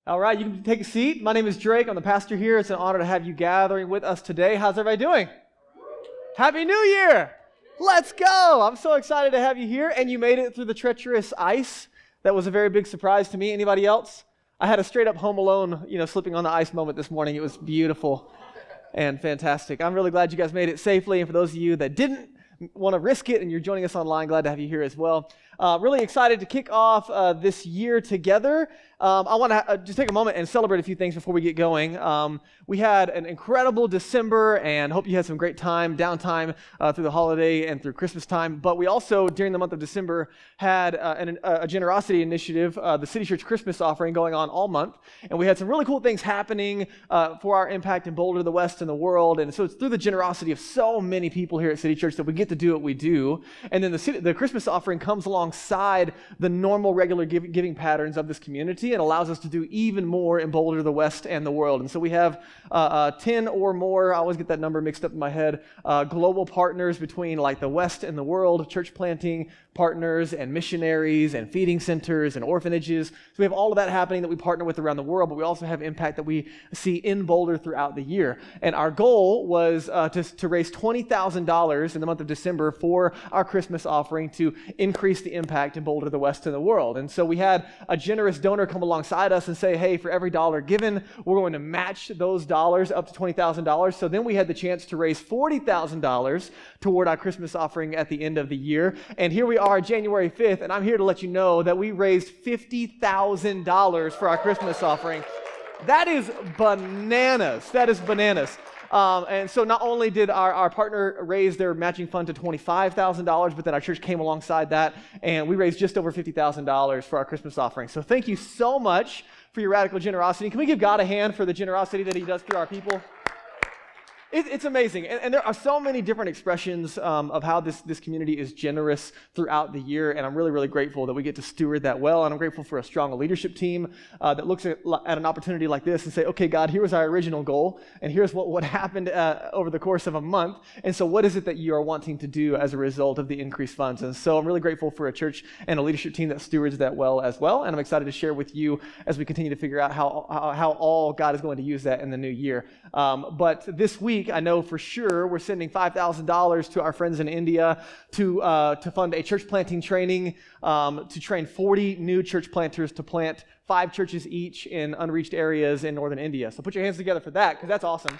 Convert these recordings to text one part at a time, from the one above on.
All right, you can take a seat. My name is Drake. I'm the pastor here. It's an honor to have you gathering with us today. How's everybody doing? Happy New Year! Let's go! I'm so excited to have you here, and you made it through the treacherous ice. That was a very big surprise to me. Anybody else? I had a straight up Home Alone, slipping on the ice moment this morning. It was beautiful and fantastic. I'm really glad you guys made it safely, and for those of you that didn't want to risk it and you're joining us online, glad to have you here as well. Really excited to kick off this year together. I want to just take a moment and celebrate a few things before we get going. We had an incredible December and hope you had some great downtime through the holiday and through Christmas time. But we also, during the month of December, had a generosity initiative, the City Church Christmas offering going on all month. And we had some really cool things happening for our impact in Boulder, the West, and the world. And so it's through the generosity of so many people here at City Church that we get to do what we do. And then the Christmas offering comes alongside the normal, regular giving patterns of this community and allows us to do even more in Boulder, the West, and the world. And so we have 10 or more, I always get that number mixed up in my head, global partners between like the West and the world, church planting partners and missionaries and feeding centers and orphanages. So we have all of that happening that we partner with around the world, but we also have impact that we see in Boulder throughout the year. And our goal was to raise $20,000 in the month of December for our Christmas offering to increase the impact in Boulder, the West, and the world. And so we had a generous donor come alongside us and say, hey, for every dollar given, we're going to match those dollars up to $20,000. So then we had the chance to raise $40,000 toward our Christmas offering at the end of the year. And here we are, January 5th, and I'm here to let you know that we raised $50,000 for our Christmas offering. That is bananas. That is bananas. And so not only did our partner raise their matching fund to $25,000, but then our church came alongside that, and we raised just over $50,000 for our Christmas offering. So thank you so much for your radical generosity. Can we give God a hand for the generosity that he does through our people? It's amazing, and there are so many different expressions of how this community is generous throughout the year, and I'm really, really grateful that we get to steward that well, and I'm grateful for a strong leadership team that looks at an opportunity like this and say, okay, God, here was our original goal, and here's what happened over the course of a month, and so what is it that you are wanting to do as a result of the increased funds? And so I'm really grateful for a church and a leadership team that stewards that well as well, and I'm excited to share with you as we continue to figure out how all God is going to use that in the new year. But this week, I know for sure we're sending $5,000 to our friends in India to fund a church planting training, to train 40 new church planters to plant 5 churches each in unreached areas in northern India. So put your hands together for that, because that's awesome.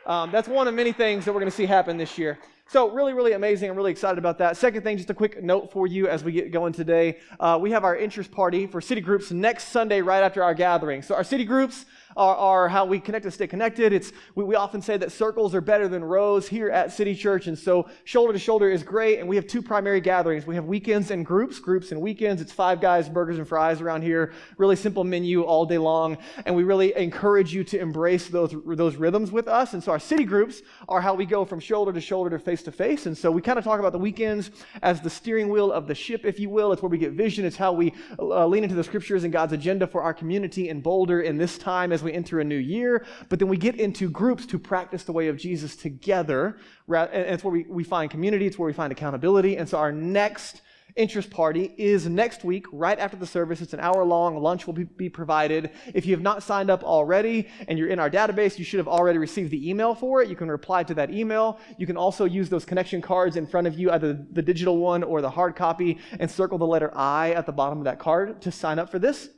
That's one of many things that we're going to see happen this year. So really, really amazing. I'm really excited about that. Second thing, just a quick note for you as we get going today. We have our interest party for city groups next Sunday right after our gathering. So our city groups are how we connect and stay connected. We often say that circles are better than rows here at City Church, and so shoulder to shoulder is great, and we have 2 primary gatherings. We have weekends and groups and weekends. It's 5 guys, burgers and fries around here. Really simple menu all day long, and we really encourage you to embrace those rhythms with us. And so our city groups are how we go from shoulder to shoulder to face, and so we kind of talk about the weekends as the steering wheel of the ship, if you will. It's where we get vision. It's how we lean into the scriptures and God's agenda for our community in Boulder in this time as we enter a new year. But then we get into groups to practice the way of Jesus together, and it's where we find community. It's where we find accountability. And so our next interest party is next week, right after the service. It's an hour-long. Lunch will be provided. If you have not signed up already and you're in our database, you should have already received the email for it. You can reply to that email. You can also use those connection cards in front of you, either the digital one or the hard copy, and circle the letter I at the bottom of that card to sign up for this.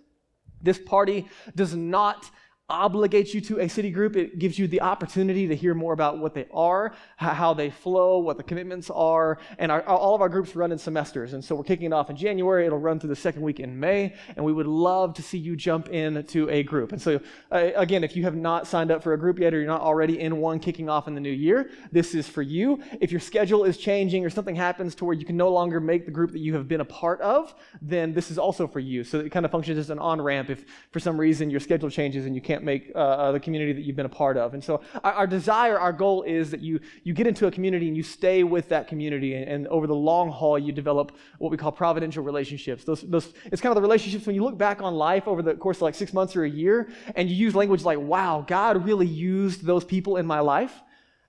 This party does not obligates you to a city group. It gives you the opportunity to hear more about what they are, how they flow, what the commitments are, and all of our groups run in semesters. And so we're kicking it off in January. It'll run through the second week in May, and we would love to see you jump into a group. And so again, if you have not signed up for a group yet, or you're not already in one kicking off in the new year, this is for you. If your schedule is changing or something happens to where you can no longer make the group that you have been a part of, then this is also for you. So it kind of functions as an on-ramp if for some reason your schedule changes and you can't make the community that you've been a part of. And so our desire, our goal is that you get into a community and you stay with that community, and over the long haul you develop what we call providential relationships. Those it's kind of the relationships when you look back on life over the course of like 6 months or a year, and you use language like, wow, God really used those people in my life.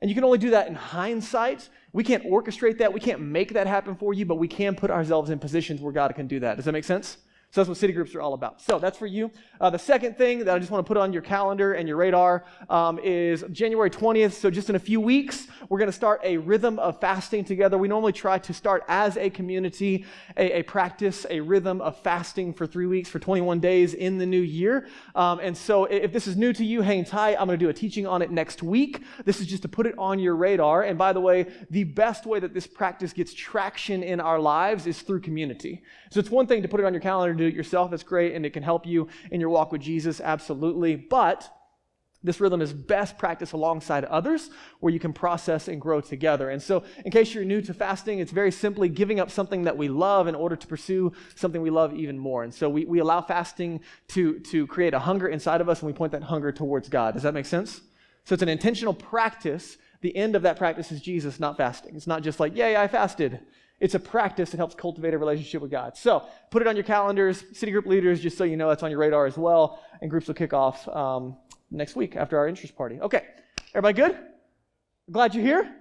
And you can only do that in hindsight. We can't orchestrate that. We can't make that happen for you, but we can put ourselves in positions where God can do that. Does that make sense? So that's what city groups are all about. So that's for you. The second thing that I just want to put on your calendar and your radar is January 20th. So just in a few weeks, we're going to start a rhythm of fasting together. We normally try to start as a community, a practice, a rhythm of fasting for 3 weeks, for 21 days in the new year. And so if this is new to you, hang tight. I'm going to do a teaching on it next week. This is just to put it on your radar. And by the way, the best way that this practice gets traction in our lives is through community. So it's one thing to put it on your calendar and do it yourself. That's great, and it can help you in your walk with Jesus, absolutely. But this rhythm is best practiced alongside others where you can process and grow together. And so in case you're new to fasting, it's very simply giving up something that we love in order to pursue something we love even more. And so we allow fasting to create a hunger inside of us, and we point that hunger towards God. Does that make sense? So it's an intentional practice. The end of that practice is Jesus, not fasting. It's not just like, yay, I fasted. It's a practice that helps cultivate a relationship with God. So put it on your calendars, city group leaders, just so you know that's on your radar as well. And groups will kick off next week after our interest party. Okay, everybody good? Glad you're here?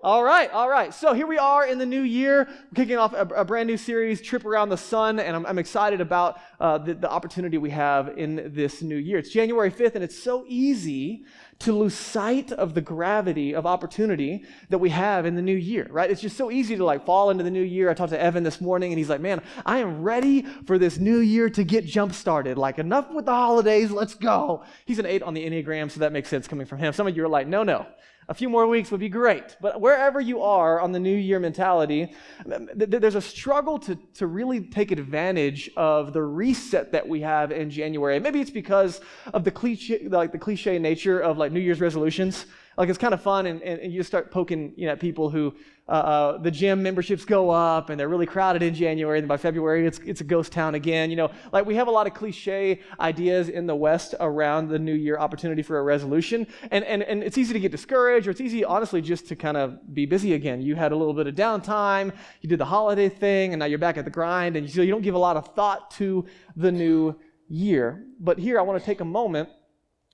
All right. So here we are in the new year. We're kicking off a brand new series, Trip Around the Sun, and I'm excited about the opportunity we have in this new year. It's January 5th, and it's so easy to lose sight of the gravity of opportunity that we have in the new year, right? It's just so easy to fall into the new year. I talked to Evan this morning, and he's like, man, I am ready for this new year to get jump-started. Enough with the holidays, let's go. He's an 8 on the Enneagram, so that makes sense coming from him. Some of you are like, no. A few more weeks would be great. But wherever you are on the new year mentality, there's a struggle to really take advantage of the reset that we have in January. Maybe it's because of the cliche nature of New Year's resolutions. It's kind of fun, and you just start poking at people who the gym memberships go up and they're really crowded in January, and by February it's a ghost town again. We have a lot of cliche ideas in the West around the New Year opportunity for a resolution, and it's easy to get discouraged, or it's easy, honestly, just to kind of be busy again. You had a little bit of downtime, you did the holiday thing, and now you're back at the grind, and you don't give a lot of thought to the new year. But here I want to take a moment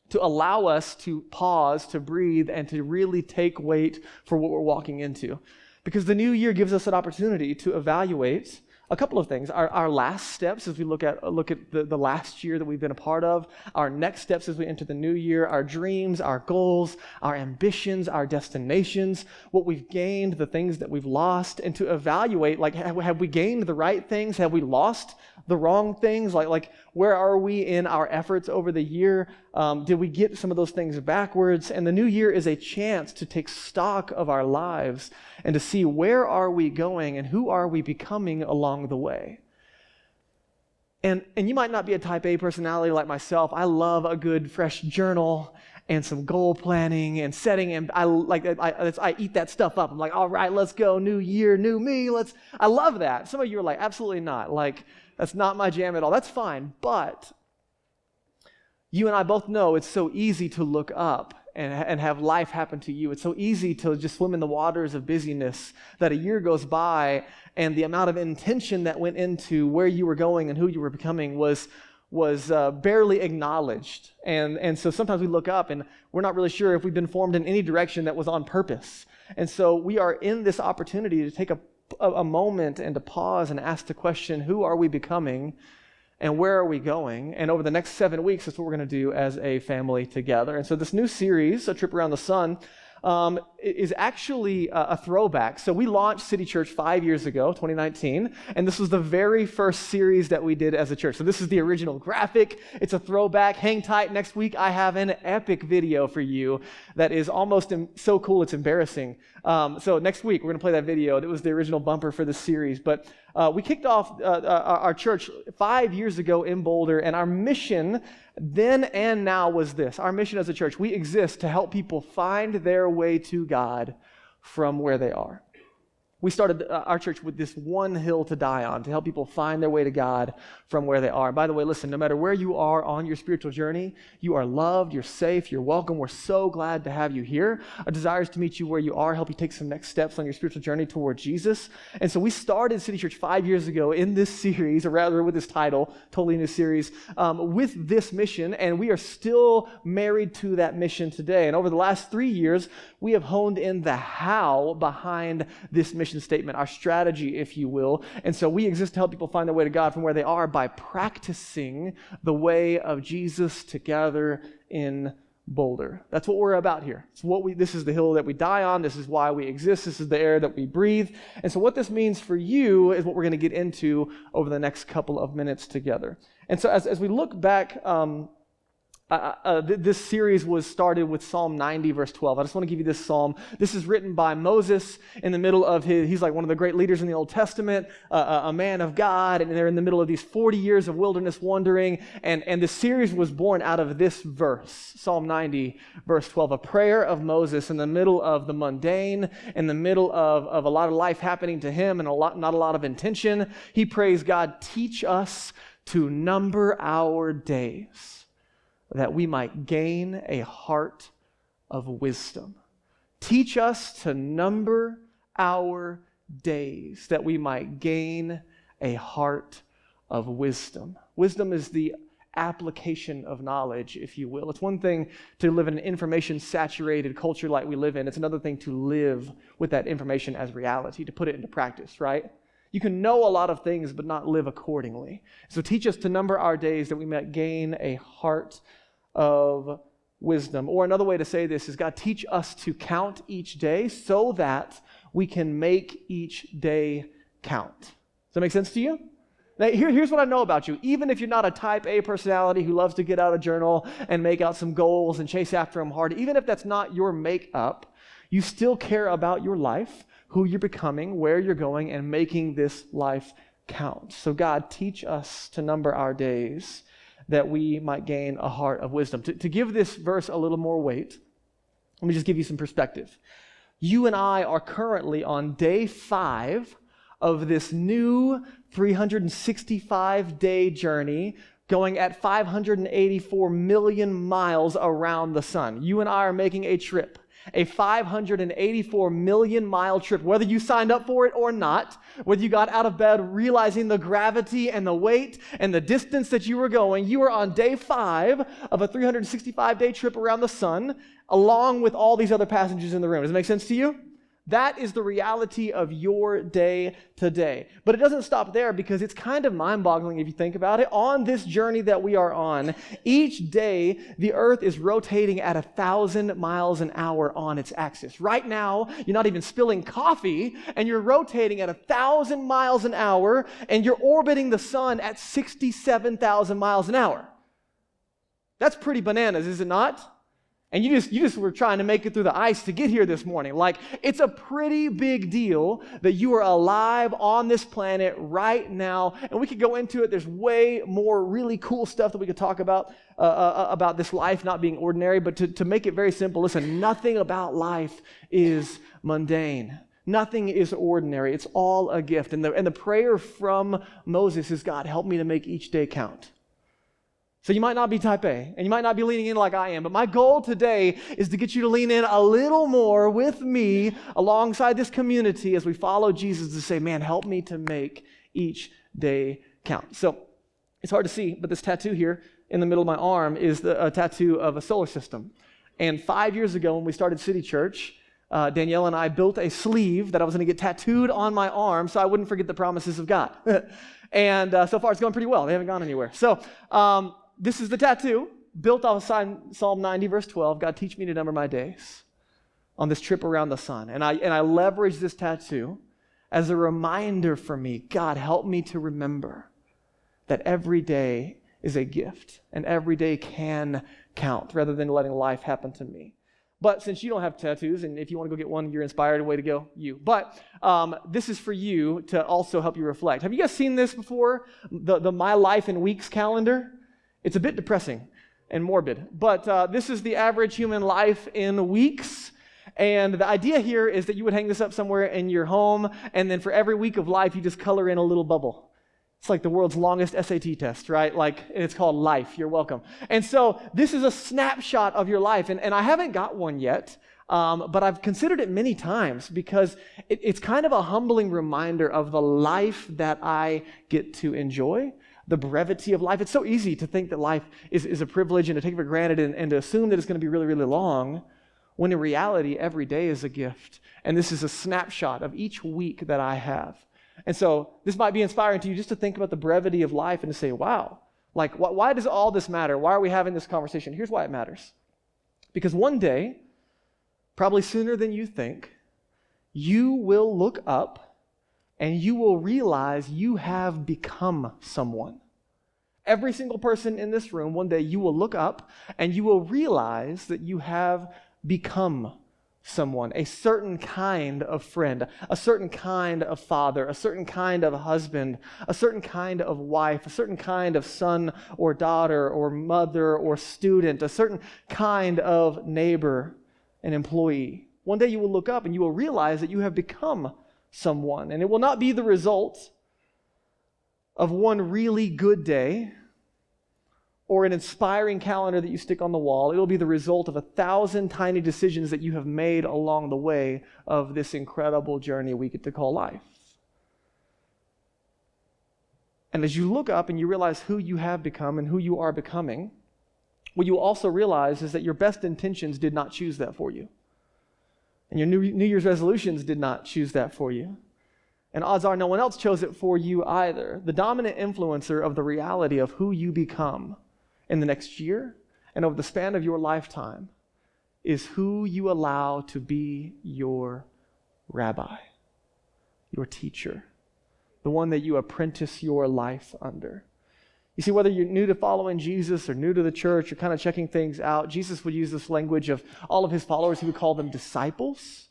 to allow us to pause, to breathe, and to really take weight for what we're walking into. Because the new year gives us an opportunity to evaluate a couple of things. Our last steps as we look at the last year that we've been a part of, our next steps as we enter the new year, our dreams, our goals, our ambitions, our destinations, what we've gained, the things that we've lost, and to evaluate, have we gained the right things? Have we lost the wrong things? Where are we in our efforts over the year? Did we get some of those things backwards? And the new year is a chance to take stock of our lives and to see where are we going and who are we becoming along the way. And you might not be a type A personality like myself. I love a good fresh journal and some goal planning and setting, and I eat that stuff up. I'm like, all right, let's go, new year, new me. I love that. Some of you are like, absolutely not. That's not my jam at all. That's fine, but you and I both know it's so easy to look up and have life happen to you. It's so easy to just swim in the waters of busyness that a year goes by and the amount of intention that went into where you were going and who you were becoming was barely acknowledged. And so sometimes we look up and we're not really sure if we've been formed in any direction that was on purpose. And so we are in this opportunity to take a moment and to pause and ask the question, who are we becoming and where are we going? And over the next 7 weeks, that's what we're going to do as a family together. And so this new series, A Trip Around the Sun, is actually a throwback. So we launched City Church 5 years ago, 2019, and this was the very first series that we did as a church. So this is the original graphic. It's a throwback. Hang tight. Next week, I have an epic video for you that is almost so cool it's embarrassing. So next week, we're going to play that video. That was the original bumper for this series. But we kicked off our church 5 years ago in Boulder, and our mission then and now was this. Our mission as a church, we exist to help people find their way to God from where they are. We started our church with this one hill to die on, to help people find their way to God from where they are. By the way, listen, no matter where you are on your spiritual journey, you are loved, you're safe, you're welcome. We're so glad to have you here. Our desire is to meet you where you are, help you take some next steps on your spiritual journey toward Jesus. And so we started City Church 5 years ago in this series, or rather with this title, totally new series, with this mission, and we are still married to that mission today. And over the last 3 years, we have honed in the how behind this mission mission statement, our strategy, if you will. And so we exist to help people find their way to God from where they are by practicing the way of Jesus together in Boulder. That's what we're about here. This is the hill that we die on. This is why we exist. This is the air that we breathe. And so what this means for you is what we're going to get into over the next couple of minutes together. And so as we look back, this series was started with Psalm 90, verse 12. I just want to give you this psalm. This is written by Moses in the middle of he's like one of the great leaders in the Old Testament, a man of God, and they're in the middle of these 40 years of wilderness wandering, and the series was born out of this verse, Psalm 90, verse 12, a prayer of Moses in the middle of the mundane, in the middle of a lot of life happening to him and not a lot of intention. He prays, God, teach us to number our days, that we might gain a heart of wisdom. Teach us to number our days, that we might gain a heart of wisdom. Wisdom is the application of knowledge, if you will. It's one thing to live in an information-saturated culture like we live in. It's another thing to live with that information as reality, to put it into practice, right? You can know a lot of things, but not live accordingly. So teach us to number our days that we might gain a heart of wisdom. Or another way to say this is, God, teach us to count each day so that we can make each day count. Does that make sense to you? Now, here's what I know about you. Even if you're not a type A personality who loves to get out a journal and make out some goals and chase after them hard, even if that's not your makeup, you still care about your life, who you're becoming, where you're going, and making this life count. So God, teach us to number our days that we might gain a heart of wisdom. To give this verse a little more weight, let me just give you some perspective. You and I are currently on day 5 of this new 365-day journey going at 584 million miles around the sun. You and I are making a trip, a 584 million mile trip, whether you signed up for it or not, whether you got out of bed realizing the gravity and the weight and the distance that you were going, you are on day 5 of a 365-day trip around the sun, along with all these other passengers in the room. Does it make sense to you? That is the reality of your day today. But it doesn't stop there, because it's kind of mind-boggling if you think about it. On this journey that we are on, each day the earth is rotating at 1,000 miles an hour on its axis. Right now, you're not even spilling coffee, and you're rotating at 1,000 miles an hour, and you're orbiting the sun at 67,000 miles an hour. That's pretty bananas, is it not? And you just were trying to make it through the ice to get here this morning. Like, it's a pretty big deal that you are alive on this planet right now. And we could go into it. There's way more really cool stuff that we could talk about this life not being ordinary. But to make it very simple, listen, nothing about life is mundane. Nothing is ordinary. It's all a gift. And the prayer from Moses is, God, help me to make each day count. So you might not be type A, and you might not be leaning in like I am, but my goal today is to get you to lean in a little more with me alongside this community as we follow Jesus, to say, man, help me to make each day count. So it's hard to see, but this tattoo here in the middle of my arm is a tattoo of a solar system. And 5 years ago when we started City Church, Danielle and I built a sleeve that I was going to get tattooed on my arm so I wouldn't forget the promises of God. And so far it's going pretty well. They haven't gone anywhere. So this is the tattoo, built off Psalm 90, verse 12. God, teach me to number my days on this trip around the sun. And I leverage this tattoo as a reminder for me, God, help me to remember that every day is a gift and every day can count, rather than letting life happen to me. But since you don't have tattoos, and if you want to go get one, you're inspired, way to go, you. But this is for you to also help you reflect. Have you guys seen this before? The My Life in Weeks calendar? It's a bit depressing and morbid, but this is the average human life in weeks. And the idea here is that you would hang this up somewhere in your home, and then for every week of life, you just color in a little bubble. It's like the world's longest SAT test, right? Like, it's called life. You're welcome. And so this is a snapshot of your life, and I haven't got one yet, but I've considered it many times, because it's kind of a humbling reminder of the life that I get to enjoy. The brevity of life. It's so easy to think that life is a privilege and to take it for granted and to assume that it's going to be really, really long, when in reality, every day is a gift. And this is a snapshot of each week that I have. And so this might be inspiring to you just to think about the brevity of life and to say, wow, like, why does all this matter? Why are we having this conversation? Here's why it matters. Because one day, probably sooner than you think, you will look up and you will realize you have become someone. Every single person in this room, one day you will look up and you will realize that you have become someone, a certain kind of friend, a certain kind of father, a certain kind of husband, a certain kind of wife, a certain kind of son or daughter or mother or student, a certain kind of neighbor and employee. One day you will look up and you will realize that you have become someone, and it will not be the result of one really good day or an inspiring calendar that you stick on the wall. It will be the result of 1,000 tiny decisions that you have made along the way of this incredible journey we get to call life. And as you look up and you realize who you have become and who you are becoming, what you also realize is that your best intentions did not choose that for you. And your New Year's resolutions did not choose that for you. And odds are no one else chose it for you either. The dominant influencer of the reality of who you become in the next year and over the span of your lifetime is who you allow to be your rabbi, your teacher, the one that you apprentice your life under. You see, whether you're new to following Jesus or new to the church, you're kind of checking things out, Jesus would use this language of all of his followers. He would call them disciples.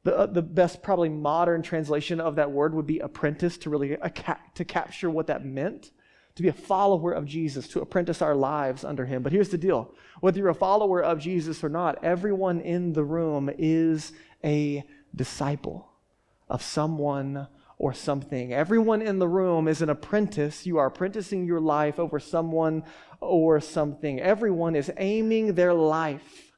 The best probably modern translation of that word would be apprentice, to really to capture what that meant. To be a follower of Jesus, to apprentice our lives under him. But here's the deal. Whether you're a follower of Jesus or not, everyone in the room is a disciple of someone or something. Everyone in the room is an apprentice. You are apprenticing your life over someone or something. Everyone is aiming their life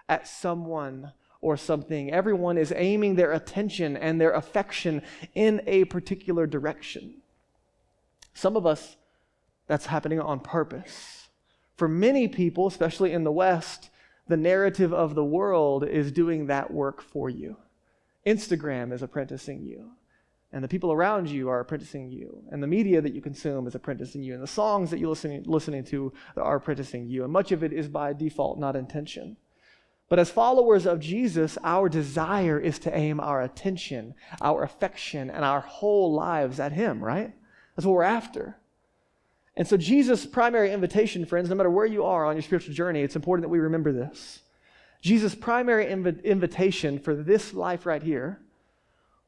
at someone or something. Everyone is aiming their attention and their affection in a particular direction. Some of us, that's happening on purpose. For many people, especially in the West, the narrative of the world is doing that work for you. Instagram is apprenticing you, and the people around you are apprenticing you, and the media that you consume is apprenticing you, and the songs that you're listening to are apprenticing you, and much of it is by default, not intention. But as followers of Jesus, our desire is to aim our attention, our affection, and our whole lives at him, right? That's what we're after. And so Jesus' primary invitation, friends, no matter where you are on your spiritual journey, it's important that we remember this. Jesus' primary invitation for this life right here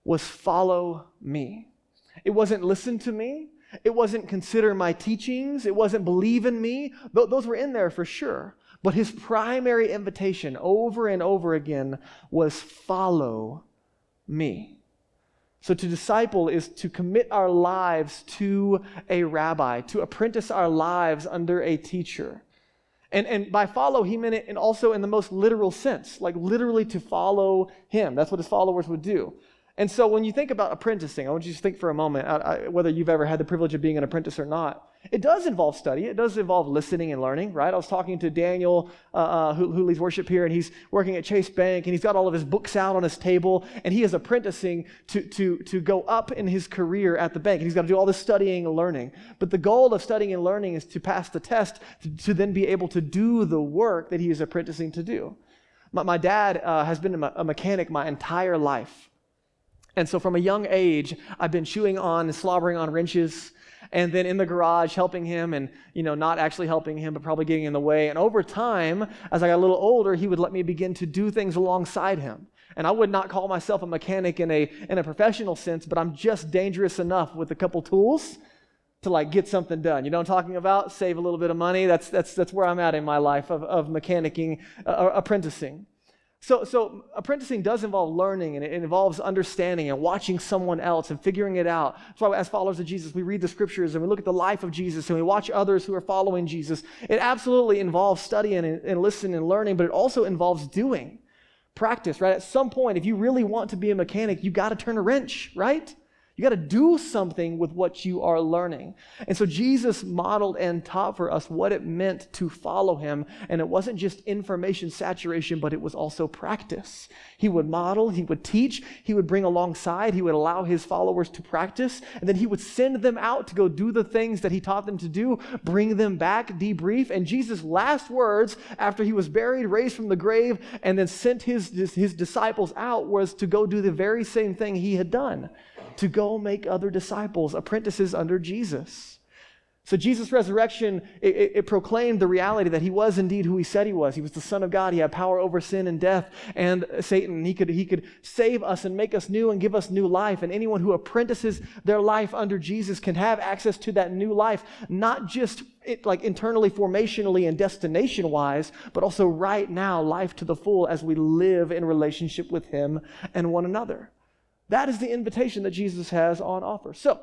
was follow me. It wasn't listen to me. It wasn't consider my teachings. It wasn't believe in me. Those were in there for sure. But his primary invitation over and over again was follow me. So to disciple is to commit our lives to a rabbi, to apprentice our lives under a teacher. And by follow, he meant it and also in the most literal sense, like literally to follow him. That's what his followers would do. And so when you think about apprenticing, I want you to think for a moment, whether you've ever had the privilege of being an apprentice or not. It does involve study. It does involve listening and learning, right? I was talking to Daniel, who leads worship here, and he's working at Chase Bank, and he's got all of his books out on his table, and he is apprenticing to go up in his career at the bank. And he's got to do all this studying and learning. But the goal of studying and learning is to pass the test, to then be able to do the work that he is apprenticing to do. My dad has been a mechanic my entire life. And so from a young age, I've been chewing on and slobbering on wrenches, and then in the garage helping him and, not actually helping him, but probably getting in the way. And over time, as I got a little older, he would let me begin to do things alongside him. And I would not call myself a mechanic in a professional sense, but I'm just dangerous enough with a couple tools to get something done. You know what I'm talking about? Save a little bit of money. That's where I'm at in my life of mechanicking, apprenticing. So apprenticing does involve learning, and it involves understanding and watching someone else and figuring it out. That's why as followers of Jesus, we read the scriptures and we look at the life of Jesus and we watch others who are following Jesus. It absolutely involves studying and listening and learning, but it also involves doing. Practice, right? At some point, if you really want to be a mechanic, you got to turn a wrench, right? You got to do something with what you are learning. And so Jesus modeled and taught for us what it meant to follow him. And it wasn't just information saturation, but it was also practice. He would model, he would teach, he would bring alongside, he would allow his followers to practice, and then he would send them out to go do the things that he taught them to do, bring them back, debrief. And Jesus' last words after he was buried, raised from the grave, and then sent his disciples out was to go do the very same thing he had done, to go make other disciples, apprentices under Jesus. So Jesus' resurrection, it proclaimed the reality that he was indeed who he said he was. He was the Son of God. He had power over sin and death and Satan. He could save us and make us new and give us new life. And anyone who apprentices their life under Jesus can have access to that new life, not just like internally, formationally, and destination-wise, but also right now, life to the full as we live in relationship with him and one another. That is the invitation that Jesus has on offer. So,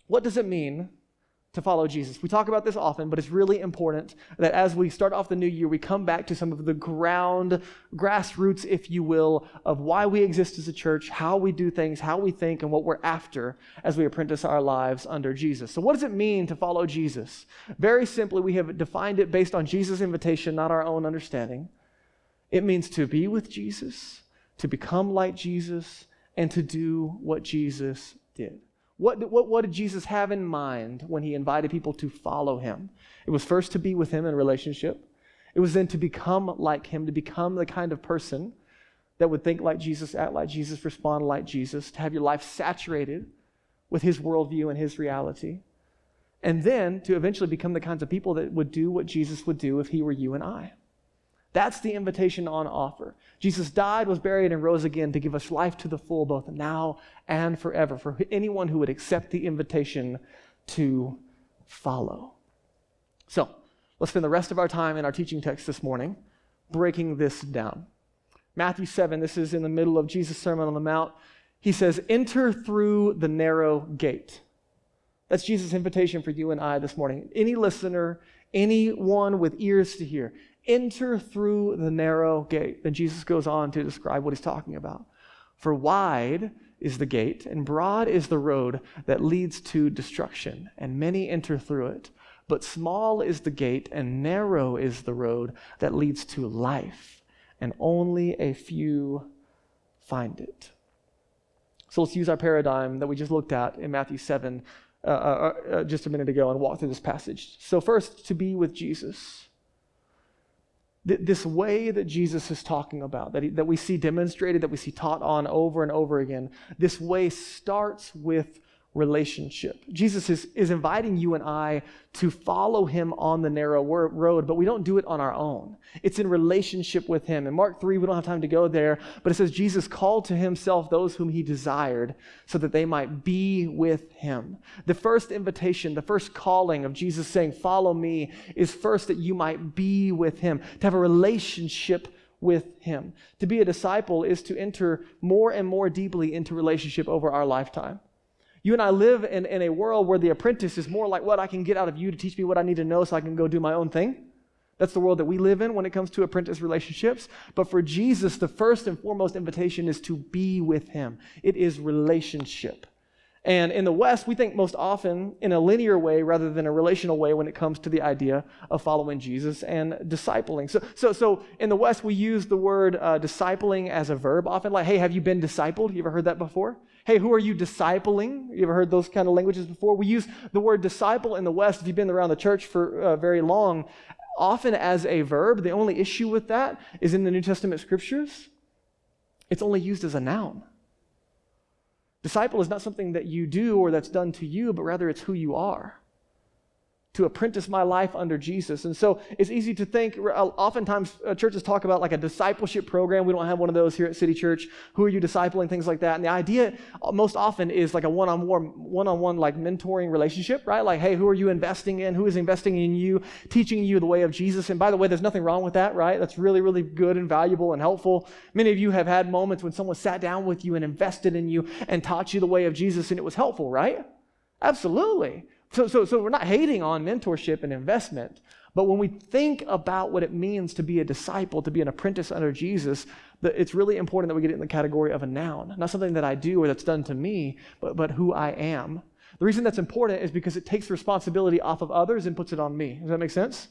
what does it mean to follow Jesus? We talk about this often, but it's really important that as we start off the new year, we come back to some of the grassroots, if you will, of why we exist as a church, how we do things, how we think, and what we're after as we apprentice our lives under Jesus. So what does it mean to follow Jesus? Very simply, we have defined it based on Jesus' invitation, not our own understanding. It means to be with Jesus, to become like Jesus, and to do what Jesus did. What did Jesus have in mind when he invited people to follow him? It was first to be with him in relationship. It was then to become like him, to become the kind of person that would think like Jesus, act like Jesus, respond like Jesus, to have your life saturated with his worldview and his reality. And then to eventually become the kinds of people that would do what Jesus would do if he were you and I. That's the invitation on offer. Jesus died, was buried, and rose again to give us life to the full, both now and forever, for anyone who would accept the invitation to follow. So, let's spend the rest of our time in our teaching text this morning breaking this down. Matthew 7, this is in the middle of Jesus' Sermon on the Mount. He says, "Enter through the narrow gate." That's Jesus' invitation for you and I this morning. Any listener, anyone with ears to hear, enter through the narrow gate. Then Jesus goes on to describe what he's talking about. "For wide is the gate, and broad is the road that leads to destruction, and many enter through it. But small is the gate, and narrow is the road that leads to life, and only a few find it." So let's use our paradigm that we just looked at in Matthew 7 just a minute ago and walk through this passage. So first, to be with Jesus. This way that Jesus is talking about, that we see demonstrated, that we see taught on over and over again, this way starts with relationship. Jesus is inviting you and I to follow him on the narrow road, but we don't do it on our own. It's in relationship with him. In Mark 3, we don't have time to go there, but it says Jesus called to himself those whom he desired so that they might be with him. The first invitation, the first calling of Jesus saying, "Follow me," is first that you might be with him, to have a relationship with him. To be a disciple is to enter more and more deeply into relationship over our lifetime. You and I live in a world where the apprentice is more like what I can get out of you to teach me what I need to know so I can go do my own thing. That's the world that we live in when it comes to apprentice relationships. But for Jesus, the first and foremost invitation is to be with him. It is relationship. And in the West, we think most often in a linear way rather than a relational way when it comes to the idea of following Jesus and discipling. So in the West, we use the word discipling as a verb often, like, "Hey, have you been discipled?" You ever heard that before? "Hey, who are you discipling?" You ever heard those kind of languages before? We use the word disciple in the West, if you've been around the church for very long, often as a verb. The only issue with that is in the New Testament scriptures, it's only used as a noun. Disciple is not something that you do or that's done to you, but rather it's who you are. To apprentice my life under Jesus. And so it's easy to think, oftentimes churches talk about like a discipleship program. We don't have one of those here at City Church. Who are you discipling? Things like that. And the idea most often is like a one-on-one like mentoring relationship, right? Like, hey, who are you investing in? Who is investing in you? Teaching you the way of Jesus. And by the way, there's nothing wrong with that, right? That's really, really good and valuable and helpful. Many of you have had moments when someone sat down with you and invested in you and taught you the way of Jesus and it was helpful, right? Absolutely. So we're not hating on mentorship and investment, But when we think about what it means to be a disciple, to be an apprentice under Jesus, it's really important that we get it in the category of a noun. Not something that I do or that's done to me, but who I am. The reason that's important is because it takes the responsibility off of others and puts it on me. Does that make sense?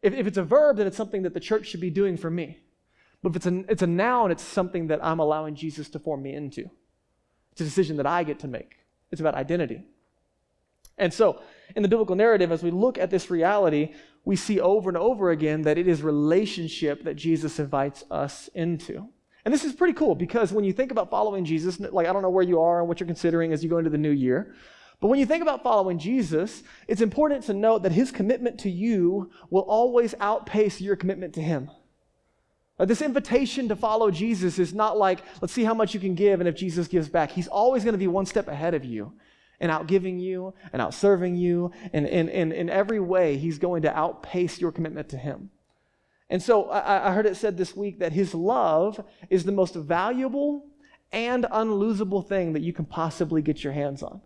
If it's a verb, then it's something that the church should be doing for me. But if it's a noun, it's something that I'm allowing Jesus to form me into. It's a decision that I get to make. It's about identity. And so, in the biblical narrative, as we look at this reality, we see over and over again that it is relationship that Jesus invites us into. And this is pretty cool because when you think about following Jesus, like I don't know where you are and what you're considering as you go into the new year, but when you think about following Jesus, it's important to note that his commitment to you will always outpace your commitment to him. This invitation to follow Jesus is not like, let's see how much you can give and if Jesus gives back. He's always going to be one step ahead of you and outgiving you and outserving you. And in every way, he's going to outpace your commitment to him. And so I heard it said this week that his love is the most valuable and unlosable thing that you can possibly get your hands on.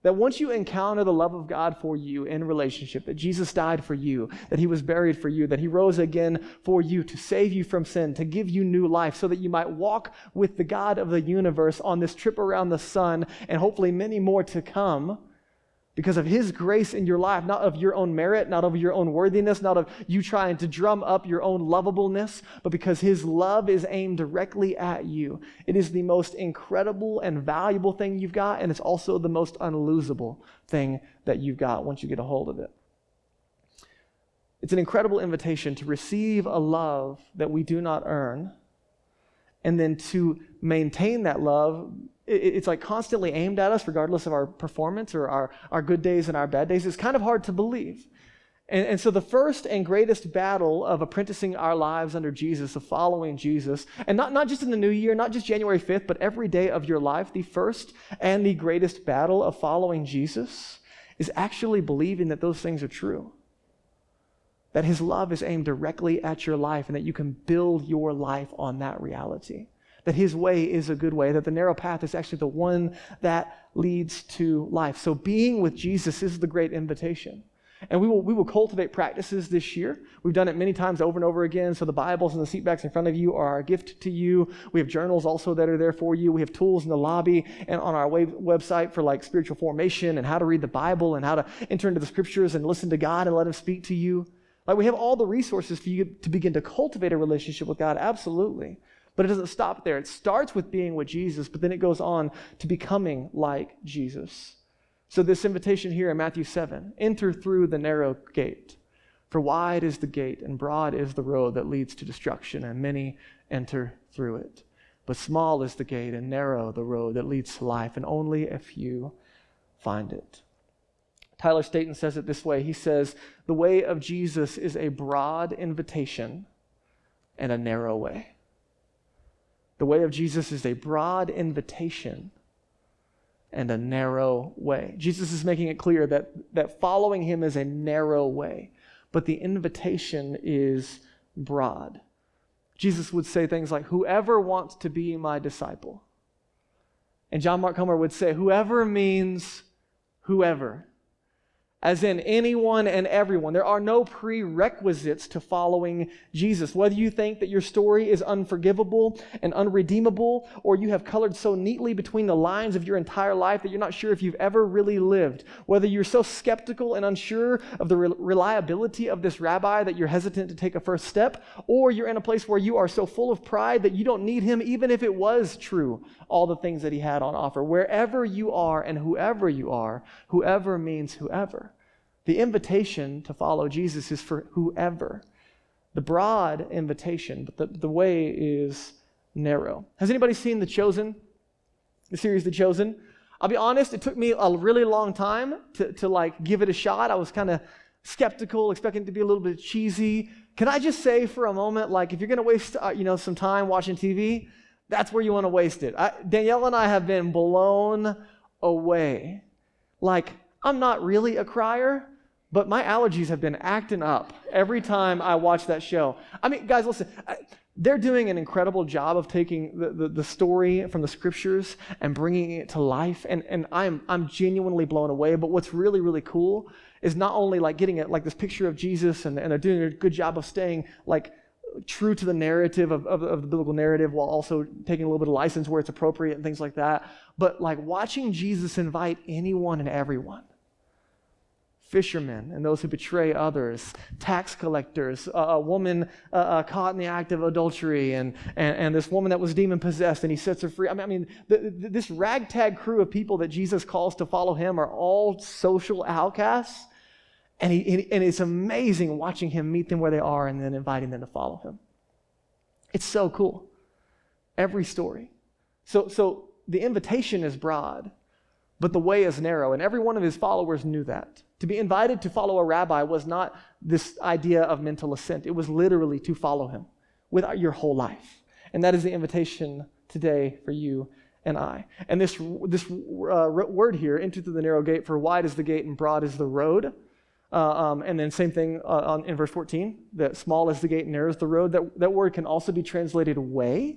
That once you encounter the love of God for you in relationship, that Jesus died for you, that he was buried for you, that he rose again for you to save you from sin, to give you new life so that you might walk with the God of the universe on this trip around the sun and hopefully many more to come because of his grace in your life, not of your own merit, not of your own worthiness, not of you trying to drum up your own lovableness, but because his love is aimed directly at you. It is the most incredible and valuable thing you've got, and it's also the most unlosable thing that you've got once you get a hold of it. It's an incredible invitation to receive a love that we do not earn, and then to maintain that love. It's like constantly aimed at us regardless of our performance or our good days and our bad days. It's kind of hard to believe. And so the first and greatest battle of apprenticing our lives under Jesus, of following Jesus, and not just in the new year, not just January 5th, but every day of your life, the first and the greatest battle of following Jesus is actually believing that those things are true. That his love is aimed directly at your life and that you can build your life on that reality. That his way is a good way, that the narrow path is actually the one that leads to life. So being with Jesus is the great invitation. And we will cultivate practices this year. We've done it many times over and over again. So the Bibles and the seat backs in front of you are our gift to you. We have journals also that are there for you. We have tools in the lobby and on our website for like spiritual formation and how to read the Bible and how to enter into the scriptures and listen to God and let him speak to you. Like we have all the resources for you to begin to cultivate a relationship with God, absolutely. But it doesn't stop there. It starts with being with Jesus, but then it goes on to becoming like Jesus. So this invitation here in Matthew 7, enter through the narrow gate. For wide is the gate and broad is the road that leads to destruction, and many enter through it. But small is the gate and narrow the road that leads to life, and only a few find it. Tyler Staton says it this way. He says, the way of Jesus is a broad invitation and a narrow way. The way of Jesus is a broad invitation and a narrow way. Jesus is making it clear that following him is a narrow way, but the invitation is broad. Jesus would say things like, whoever wants to be my disciple. And John Mark Comer would say, whoever means whoever. As in anyone and everyone. There are no prerequisites to following Jesus. Whether you think that your story is unforgivable and unredeemable, or you have colored so neatly between the lines of your entire life that you're not sure if you've ever really lived. Whether you're so skeptical and unsure of the reliability of this rabbi that you're hesitant to take a first step, or you're in a place where you are so full of pride that you don't need him even if it was true, all the things that he had on offer. Wherever you are and whoever you are, whoever means whoever. The invitation to follow Jesus is for whoever. The broad invitation, but the way is narrow. Has anybody seen The Chosen? The series The Chosen? I'll be honest, it took me a really long time to like give it a shot. I was kind of skeptical, expecting it to be a little bit cheesy. Can I just say for a moment, like if you're going to waste some time watching TV, that's where you want to waste it. Danielle and I have been blown away. Like, I'm not really a crier, but my allergies have been acting up every time I watch that show. I mean, guys, listen, they're doing an incredible job of taking the story from the scriptures and bringing it to life, and I'm genuinely blown away. But what's really, really cool is not only like getting it like this picture of Jesus, and they're doing a good job of staying like true to the narrative of the biblical narrative, while also taking a little bit of license where it's appropriate and things like that. But like watching Jesus invite anyone and everyone, fishermen and those who betray others, tax collectors, a woman caught in the act of adultery, and this woman that was demon possessed, and he sets her free. This ragtag crew of people that Jesus calls to follow him are all social outcasts, and it's amazing watching him meet them where they are and then inviting them to follow him. It's so cool. Every story. So the invitation is broad, but the way is narrow, and every one of his followers knew that. To be invited to follow a rabbi was not this idea of mental assent. It was literally to follow him with your whole life. And that is the invitation today for you and I. And this word here, enter through the narrow gate, for wide is the gate and broad is the road. And then same thing in verse 14, that small is the gate and narrow is the road. That word can also be translated way.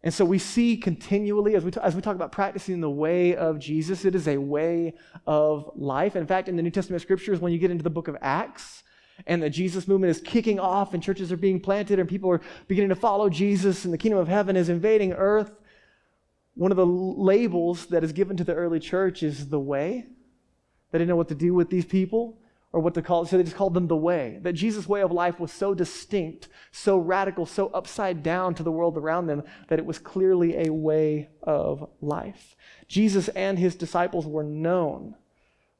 And so we see continually, as we talk about practicing the way of Jesus, it is a way of life. In fact, in the New Testament scriptures, when you get into the book of Acts, and the Jesus movement is kicking off, and churches are being planted, and people are beginning to follow Jesus, and the kingdom of heaven is invading earth, one of the labels that is given to the early church is the way. They didn't know what to do with these people or what to call it, so they just called them the way. That Jesus' way of life was so distinct, so radical, so upside down to the world around them that it was clearly a way of life. Jesus and his disciples were known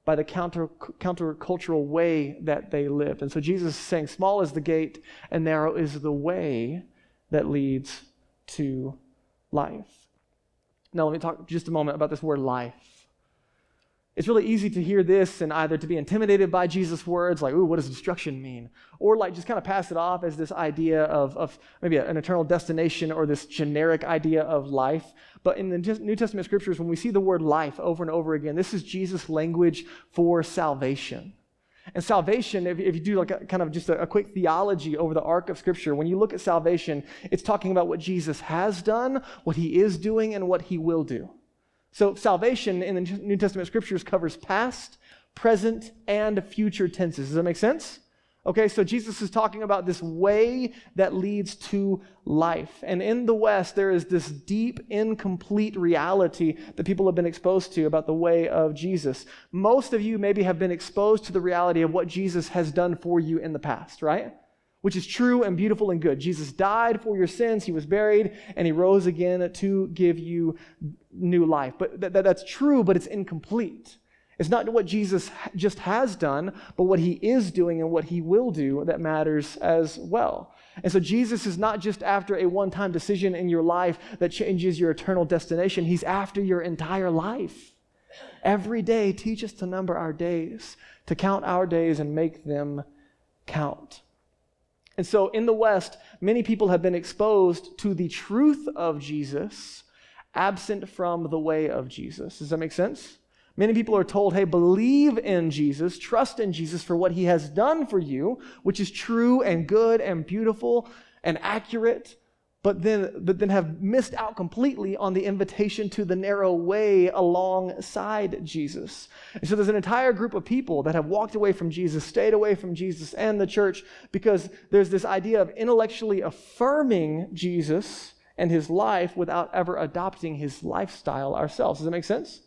by the countercultural way that they lived. And so Jesus is saying, small is the gate and narrow is the way that leads to life. Now let me talk just a moment about this word life. It's really easy to hear this and either to be intimidated by Jesus' words, like, ooh, what does destruction mean? Or like just kind of pass it off as this idea of maybe an eternal destination or this generic idea of life. But in the New Testament scriptures, when we see the word life over and over again, this is Jesus' language for salvation. And salvation, if you do like a quick theology over the arc of Scripture, when you look at salvation, it's talking about what Jesus has done, what he is doing, and what he will do. So salvation in the New Testament scriptures covers past, present, and future tenses. Does that make sense? Okay, so Jesus is talking about this way that leads to life. And in the West, there is this deep, incomplete reality that people have been exposed to about the way of Jesus. Most of you maybe have been exposed to the reality of what Jesus has done for you in the past, right? Which is true and beautiful and good. Jesus died for your sins, he was buried, and he rose again to give you new life. But that's true, but it's incomplete. It's not what Jesus just has done, but what he is doing and what he will do that matters as well. And so Jesus is not just after a one-time decision in your life that changes your eternal destination. He's after your entire life. Every day, teach us to number our days, to count our days and make them count. And so in the West, many people have been exposed to the truth of Jesus, absent from the way of Jesus. Does that make sense? Many people are told, hey, believe in Jesus, trust in Jesus for what he has done for you, which is true and good and beautiful and accurate, but then have missed out completely on the invitation to the narrow way alongside Jesus. And so there's an entire group of people that have walked away from Jesus, stayed away from Jesus and the church, because there's this idea of intellectually affirming Jesus and his life without ever adopting his lifestyle ourselves. Does that make sense?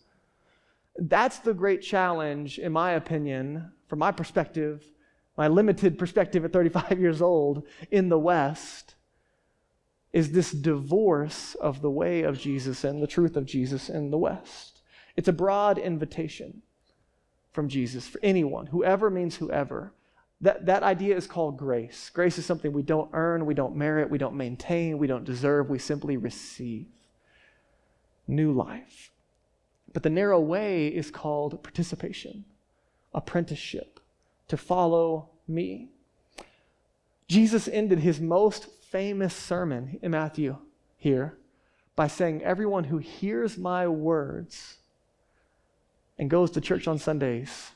That's the great challenge, in my opinion, from my perspective, my limited perspective at 35 years old in the West, is this divorce of the way of Jesus and the truth of Jesus in the West. It's a broad invitation from Jesus for anyone, whoever means whoever. That idea is called grace. Grace is something we don't earn, we don't merit, we don't maintain, we don't deserve, we simply receive new life. But the narrow way is called participation, apprenticeship, to follow me. Jesus ended his most famous sermon in Matthew here by saying, everyone who hears my words and goes to church on Sundays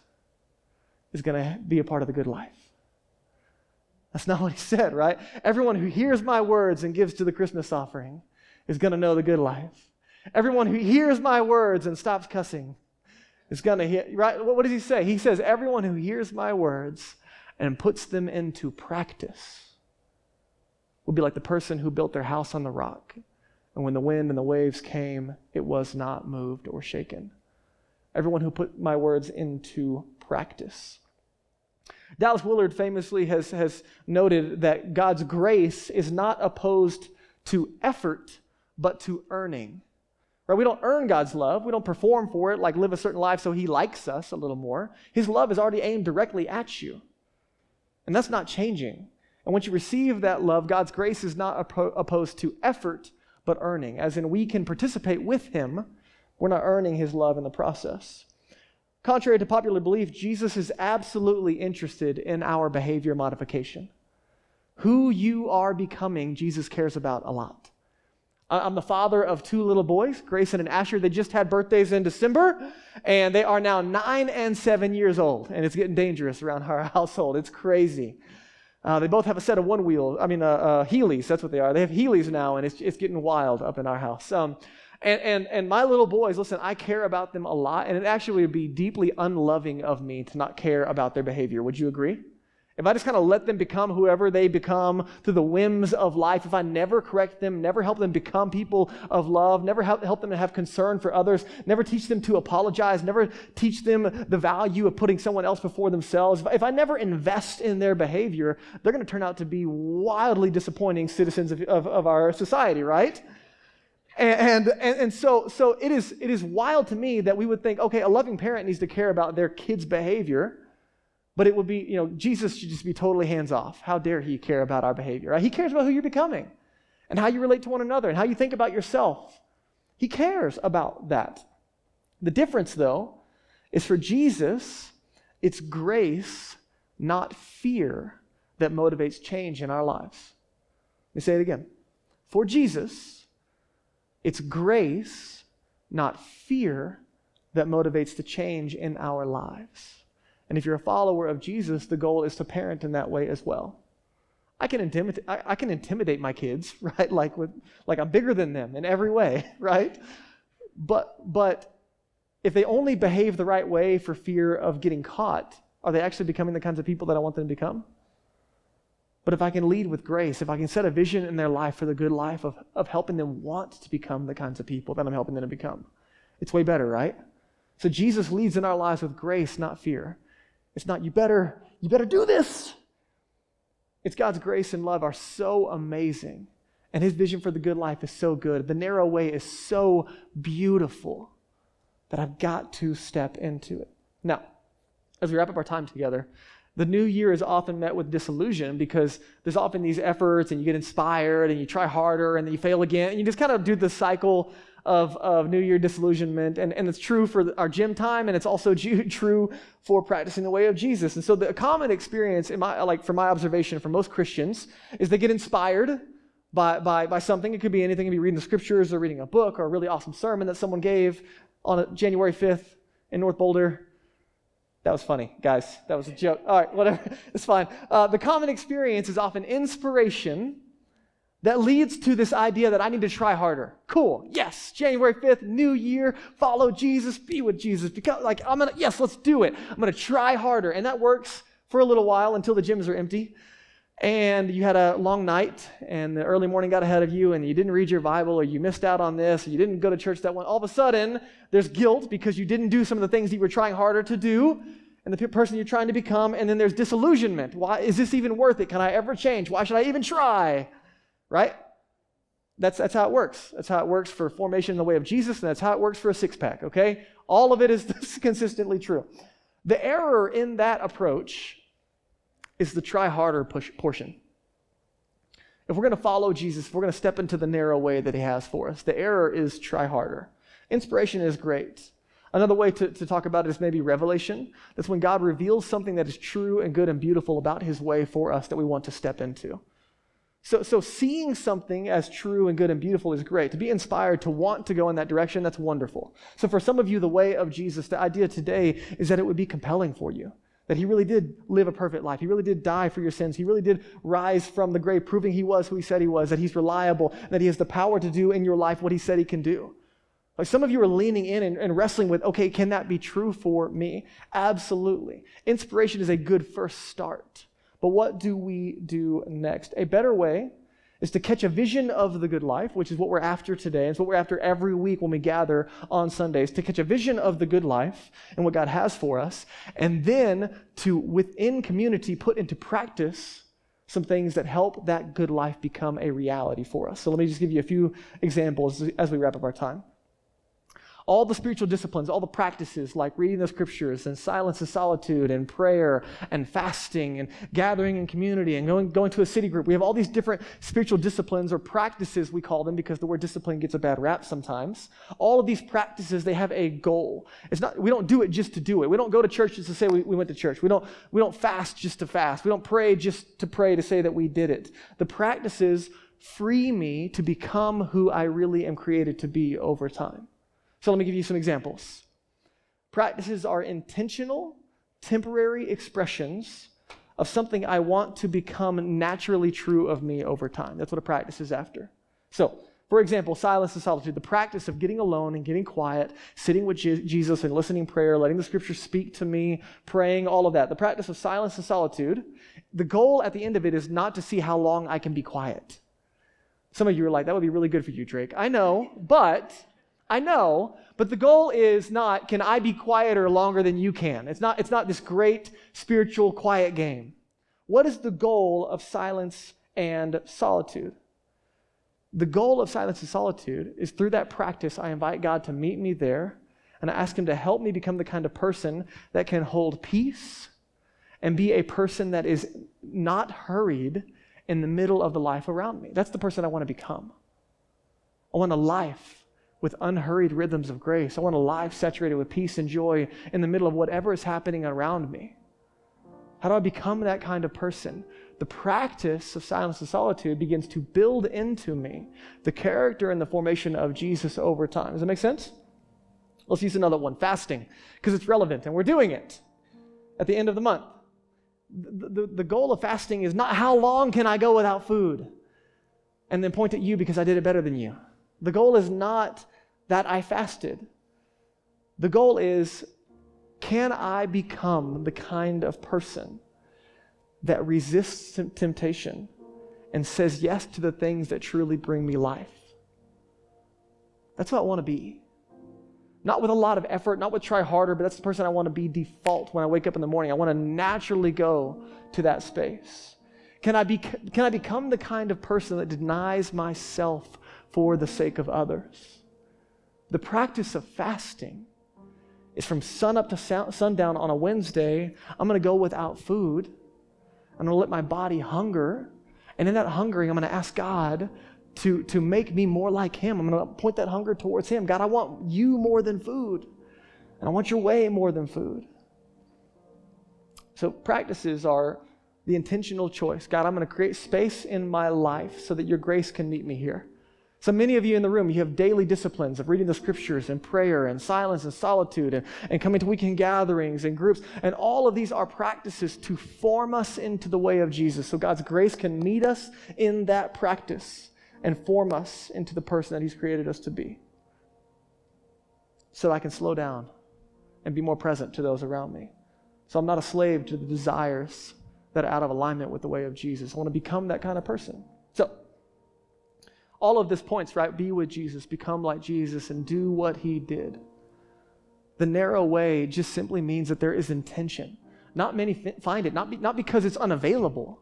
is going to be a part of the good life. That's not what he said, right? Everyone who hears my words and gives to the Christmas offering is going to know the good life. Everyone who hears my words and stops cussing is going to hear, right? What does he say? He says, everyone who hears my words and puts them into practice will be like the person who built their house on the rock. And when the wind and the waves came, it was not moved or shaken. Everyone who put my words into practice. Dallas Willard famously has noted that God's grace is not opposed to effort, but to earning. Right? We don't earn God's love. We don't perform for it, like live a certain life so he likes us a little more. His love is already aimed directly at you. And that's not changing. And once you receive that love, God's grace is not opposed to effort, but earning. As in, we can participate with him. We're not earning his love in the process. Contrary to popular belief, Jesus is absolutely interested in our behavior modification. Who you are becoming, Jesus cares about a lot. I'm the father of 2 little boys, Grayson and Asher. They just had birthdays in December, and they are now 9 and 7 years old, and it's getting dangerous around our household. It's crazy. They both have a set of Heelys. That's what they are. They have Heelys now, and it's getting wild up in our house. And my little boys, listen, I care about them a lot, and it actually would be deeply unloving of me to not care about their behavior. Would you agree? If I just kind of let them become whoever they become through the whims of life, if I never correct them, never help them become people of love, never help them to have concern for others, never teach them to apologize, never teach them the value of putting someone else before themselves, if I never invest in their behavior, they're going to turn out to be wildly disappointing citizens of our society, right? And so it is wild to me that we would think, okay, a loving parent needs to care about their kid's behavior, but it would be, Jesus should just be totally hands off. How dare he care about our behavior? Right? He cares about who you're becoming and how you relate to one another and how you think about yourself. He cares about that. The difference, though, is for Jesus, it's grace, not fear, that motivates change in our lives. Let me say it again. For Jesus, it's grace, not fear, that motivates the change in our lives. And if you're a follower of Jesus, the goal is to parent in that way as well. I can intimidate my kids, right? Like I'm bigger than them in every way, right? But if they only behave the right way for fear of getting caught, are they actually becoming the kinds of people that I want them to become? But if I can lead with grace, if I can set a vision in their life for the good life of helping them want to become the kinds of people that I'm helping them to become, it's way better, right? So Jesus leads in our lives with grace, not fear. It's not, you better do this. It's God's grace and love are so amazing. And his vision for the good life is so good. The narrow way is so beautiful that I've got to step into it. Now, as we wrap up our time together, the new year is often met with disillusion because there's often these efforts and you get inspired and you try harder and then you fail again. And you just kind of do the cycle of New Year disillusionment. And it's true for our gym time, and it's also true for practicing the way of Jesus. And so the common experience, from my observation for most Christians, is they get inspired by something. It could be anything. It could be reading the scriptures or reading a book or a really awesome sermon that someone gave on January 5th in North Boulder. That was funny, guys. That was a joke. All right, whatever. It's fine. The common experience is often inspiration that leads to this idea that I need to try harder. Cool. Yes. January 5th, new year, follow Jesus, be with Jesus. Yes, let's do it. I'm going to try harder. And that works for a little while until the gyms are empty. And you had a long night and the early morning got ahead of you and you didn't read your Bible or you missed out on this or you didn't go to church that one. All of a sudden, there's guilt because you didn't do some of the things that you were trying harder to do and the person you're trying to become. And then there's disillusionment. Why is this even worth it? Can I ever change? Why should I even try? Right? That's how it works. That's how it works for formation in the way of Jesus, and that's how it works for a six-pack, okay? All of it is consistently true. The error in that approach is the try harder portion. If we're going to follow Jesus, if we're going to step into the narrow way that he has for us, the error is try harder. Inspiration is great. Another way to talk about it is maybe revelation. That's when God reveals something that is true and good and beautiful about his way for us that we want to step into. So seeing something as true and good and beautiful is great. To be inspired to want to go in that direction, that's wonderful. So for some of you, the way of Jesus, the idea today is that it would be compelling for you. That he really did live a perfect life. He really did die for your sins. He really did rise from the grave, proving he was who he said he was, that he's reliable, that he has the power to do in your life what he said he can do. Like some of you are leaning in and wrestling with, okay, can that be true for me? Absolutely. Inspiration is a good first start. But what do we do next? A better way is to catch a vision of the good life, which is what we're after today. It's what we're after every week when we gather on Sundays, to catch a vision of the good life and what God has for us, and then to, within community, put into practice some things that help that good life become a reality for us. So let me just give you a few examples as we wrap up our time. All the spiritual disciplines, all the practices like reading the scriptures and silence and solitude and prayer and fasting and gathering in community and going to a city group. We have all these different spiritual disciplines or practices, we call them, because the word discipline gets a bad rap sometimes. All of these practices, they have a goal. We don't do it just to do it. We don't go to church just to say we went to church. We don't fast just to fast. We don't pray just to pray to say that we did it. The practices free me to become who I really am created to be over time. So let me give you some examples. Practices are intentional, temporary expressions of something I want to become naturally true of me over time. That's what a practice is after. So, for example, silence and solitude, the practice of getting alone and getting quiet, sitting with Jesus and listening prayer, letting the scriptures speak to me, praying, all of that. The practice of silence and solitude, the goal at the end of it is not to see how long I can be quiet. Some of you are like, that would be really good for you, Drake. I know, but the goal is not, can I be quieter longer than you can? It's not this great spiritual quiet game. What is the goal of silence and solitude? The goal of silence and solitude is through that practice, I invite God to meet me there, and I ask him to help me become the kind of person that can hold peace and be a person that is not hurried in the middle of the life around me. That's the person I want to become. I want a life with unhurried rhythms of grace. I want a life saturated with peace and joy in the middle of whatever is happening around me. How do I become that kind of person? The practice of silence and solitude begins to build into me the character and the formation of Jesus over time. Does that make sense? Let's use another one, fasting, because it's relevant and we're doing it at the end of the month. The goal of fasting is not how long can I go without food and then point at you because I did it better than you. The goal is not that I fasted. The goal is, can I become the kind of person that resists temptation and says yes to the things that truly bring me life? That's what I want to be. Not with a lot of effort, not with try harder, but that's the person I want to be default when I wake up in the morning. I want to naturally go to that space. Can I become the kind of person that denies myself for the sake of others? The practice of fasting is from sun up to sundown on a Wednesday. I'm going to go without food. I'm going to let my body hunger. And in that hungering, I'm going to ask God to make me more like him. I'm going to point that hunger towards him. God, I want you more than food. And I want your way more than food. So practices are the intentional choice. God, I'm going to create space in my life so that your grace can meet me here. So many of you in the room, you have daily disciplines of reading the scriptures and prayer and silence and solitude and coming to weekend gatherings and groups. And all of these are practices to form us into the way of Jesus. So God's grace can meet us in that practice and form us into the person that he's created us to be. So I can slow down and be more present to those around me. So I'm not a slave to the desires that are out of alignment with the way of Jesus. I want to become that kind of person. So all of this points, right? Be with Jesus, become like Jesus, and do what he did. The narrow way just simply means that there is intention. Not many find it, not because it's unavailable,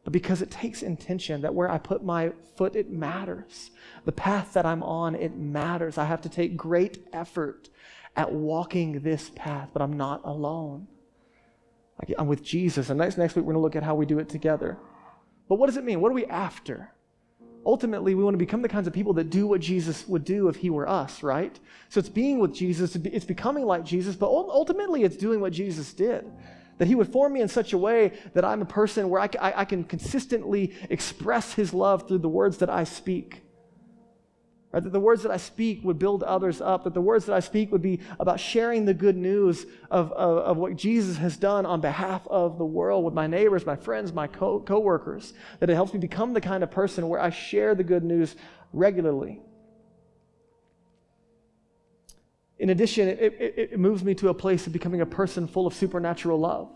but because it takes intention, that where I put my foot, it matters. The path that I'm on, it matters. I have to take great effort at walking this path, but I'm not alone. I'm with Jesus, and next week we're going to look at how we do it together. But what does it mean? What are we after? Ultimately, we want to become the kinds of people that do what Jesus would do if he were us, right? So it's being with Jesus, it's becoming like Jesus, but ultimately it's doing what Jesus did. That he would form me in such a way that I'm a person where I can consistently express his love through the words that I speak. Right? That the words that I speak would build others up. That the words that I speak would be about sharing the good news of what Jesus has done on behalf of the world with my neighbors, my friends, my co-workers. That it helps me become the kind of person where I share the good news regularly. In addition, it moves me to a place of becoming a person full of supernatural love.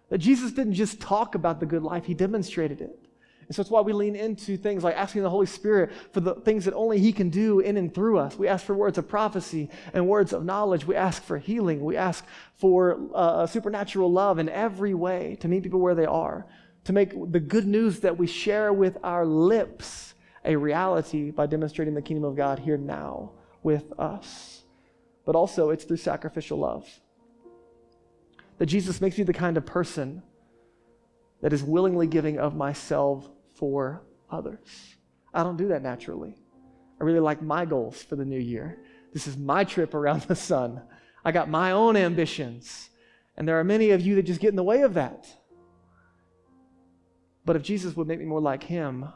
That Jesus didn't just talk about the good life, he demonstrated it. And so it's why we lean into things like asking the Holy Spirit for the things that only he can do in and through us. We ask for words of prophecy and words of knowledge. We ask for healing. We ask for supernatural love in every way to meet people where they are, to make the good news that we share with our lips a reality by demonstrating the kingdom of God here now with us. But also it's through sacrificial love. That Jesus makes me the kind of person that is willingly giving of myself for others. I don't do that naturally. I really like my goals for the new year. This is my trip around the sun. I got my own ambitions. And there are many of you that just get in the way of that. But if Jesus would make me more like him,